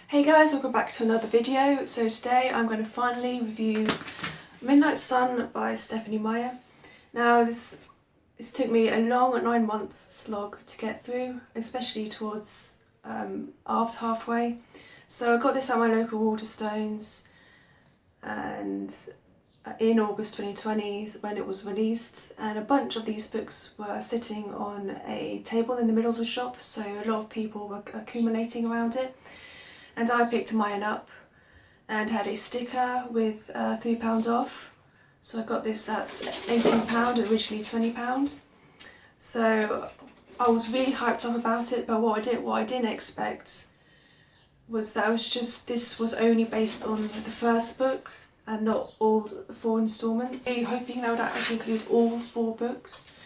Hey guys, welcome back to another video. So today I'm going to finally review Midnight Sun by Stephanie Meyer. Now this took me a long 9 months slog to get through, especially towards after halfway. So I got this at my local Waterstones and in August 2020 when it was released, and a bunch of these books were sitting on a table in the middle of the shop, so a lot of people were accumulating around it. And I picked mine up and had a sticker with £3 off. So I got this at £18, originally £20. So I was really hyped up about it, but what I didn't expect was that this was only based on the first book and not all 4 installments. Really hoping that would actually include all 4 books.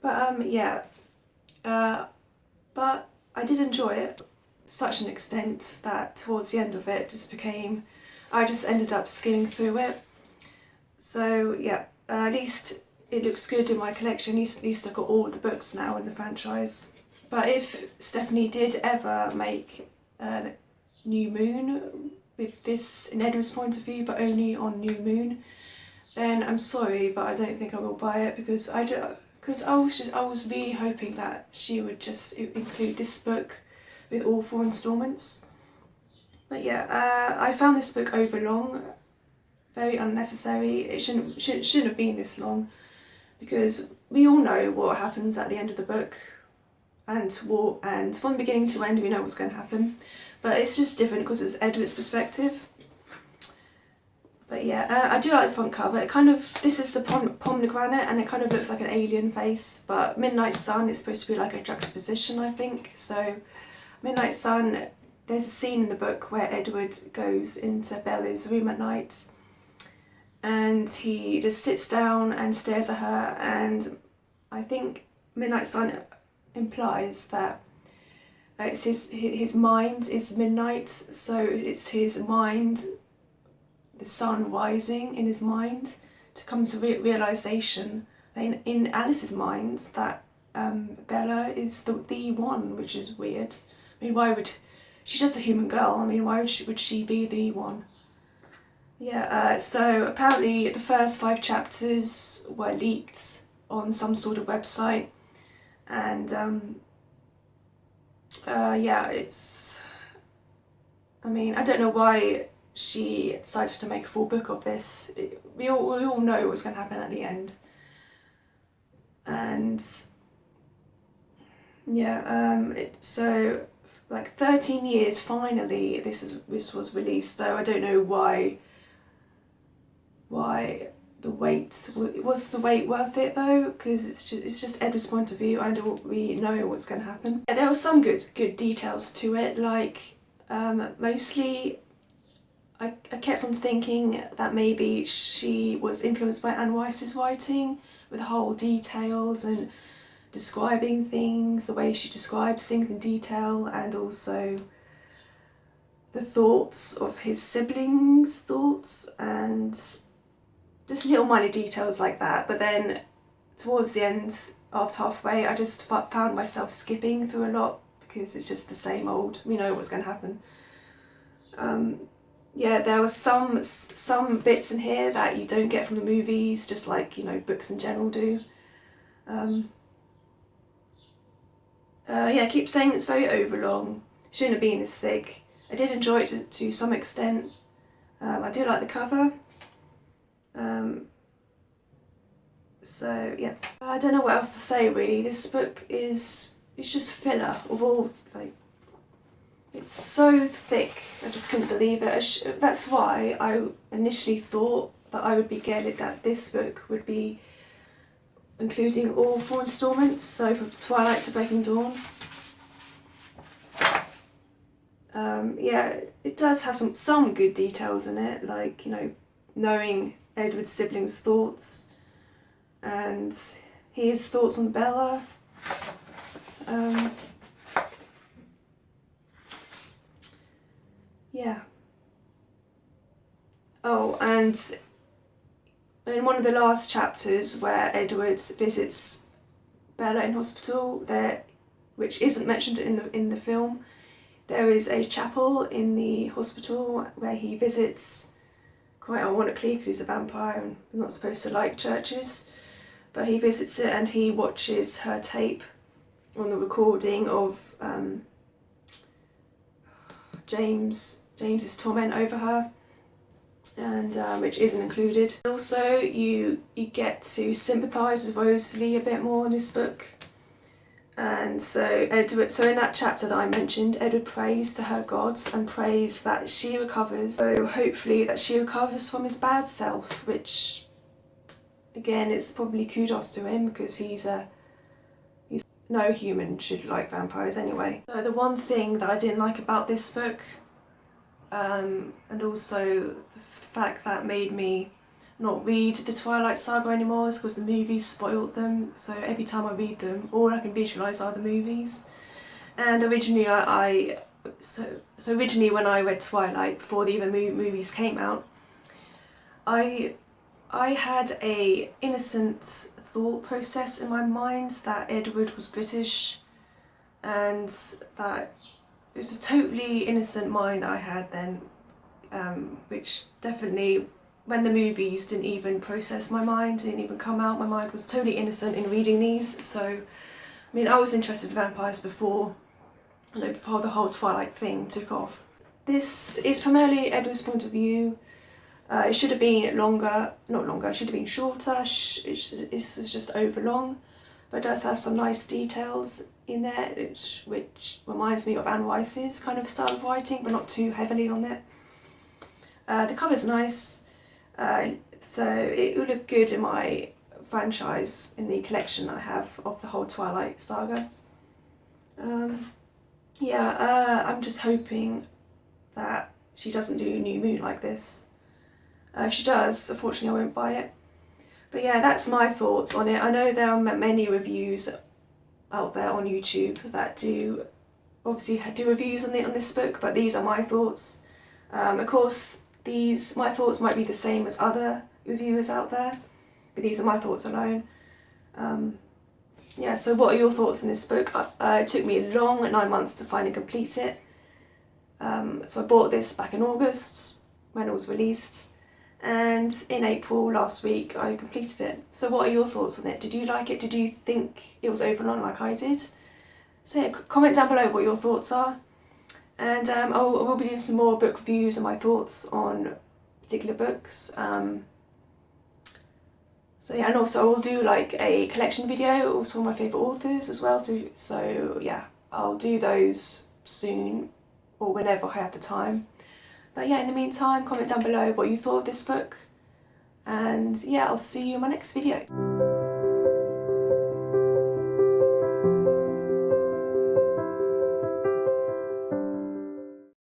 But but I did enjoy it. Such an extent that towards the end of it I just ended up skimming through it. So yeah, at least it looks good in my collection. At least I've got all the books now in the franchise. But if Stephanie did ever make New Moon with this in Edward's point of view, but only on New Moon, then I'm sorry, but I don't think I will buy it because I was really hoping that she would just include this book with all 4 installments. But yeah, I found this book overlong, very unnecessary. It shouldn't have been this long, because we all know what happens at the end of the book, and from the beginning to end we know what's going to happen. But it's just different because it's Edward's perspective. But yeah, I do like the front cover. This is a pomegranate and it kind of looks like an alien face, but Midnight Sun is supposed to be like a juxtaposition, I think. So Midnight Sun, there's a scene in the book where Edward goes into Bella's room at night and he just sits down and stares at her, and I think Midnight Sun implies that it's his mind is midnight, so it's his mind, the sun rising in his mind to come to realisation in Alice's mind that Bella is the one, which is weird. I mean, she's just a human girl. I mean, why would she be the one? Yeah, so apparently the first 5 chapters were leaked on some sort of website, and yeah, I mean, I don't know why she decided to make a full book of this. We all know what's going to happen at the end. And yeah, so like 13 years finally this was released, though I don't know why the wait was the wait worth it though, because it's just Edward's point of view and we know what's going to happen. There were some good details to it, like mostly I kept on thinking that maybe she was influenced by Anne Rice's writing with whole details and describing things, the way she describes things in detail, and also the thoughts of his siblings' thoughts and just little minor details like that. But then towards the end, after halfway, I just found myself skipping through a lot because it's just the same old, we know what's going to happen. Yeah, there were some bits in here that you don't get from the movies, just like, you know, books in general do. Yeah, I keep saying it's very overlong. It shouldn't have been this thick. I did enjoy it to some extent. I do like the cover. So yeah, I don't know what else to say really. This book it's just filler of all, like, it's so thick. I just couldn't believe it. That's why I initially thought that I would be getting that this book would be including all 4 installments, so from Twilight to Breaking Dawn. Yeah, it does have some good details in it, like, you know, knowing Edward's siblings' thoughts and his thoughts on Bella. Yeah. Oh, and in one of the last chapters where Edward visits Bella in hospital, which isn't mentioned in the film, There is a chapel in the hospital where he visits, quite ironically because he's a vampire and we're not supposed to like churches, but he visits it and he watches her tape on the recording of James's torment over her, and which isn't included. Also, you get to sympathise with Rosalie a bit more in this book. And so in that chapter that I mentioned, Edward prays to her gods and prays that she recovers. So hopefully that she recovers from his bad self, which again, it's probably kudos to him because no human should like vampires anyway. So the one thing that I didn't like about this book, and also the fact that made me not read the Twilight saga anymore, is because the movies spoiled them. So every time I read them, all I can visualise are the movies. And originally originally when I read Twilight, before the even movies came out, I had a innocent thought process in my mind that Edward was British, and that it was a totally innocent mind that I had then, which definitely, when the movies didn't even process my mind, didn't even come out, my mind was totally innocent in reading these. So, I mean, I was interested in vampires before the whole Twilight thing took off. This is primarily Edward's point of view. It should have been it should have been shorter. This was just overlong, but it does have some nice details in there, which reminds me of Anne Rice's kind of style of writing, but not too heavily on it. The cover's nice, so it would look good in my franchise, in the collection I have of the whole Twilight saga. I'm just hoping that she doesn't do New Moon like this. If she does, unfortunately I won't buy it. But yeah, that's my thoughts on it. I know there are many reviews out there on YouTube that do reviews on this book, but these are my thoughts. Of course, my thoughts might be the same as other reviewers out there, but these are my thoughts alone. So what are your thoughts on this book? It took me a long 9 months to finally complete it. So I bought this back in August when it was released, and in April last week I completed it. So what are your thoughts on it? Did you like it? Did you think it was overlong like I did? So yeah, comment down below what your thoughts are. And I will be doing some more book reviews and my thoughts on particular books. And also I will do like a collection video, also on my favourite authors as well. So yeah, I'll do those soon, or whenever I have the time. But yeah, in the meantime, comment down below what you thought of this book. And yeah, I'll see you in my next video.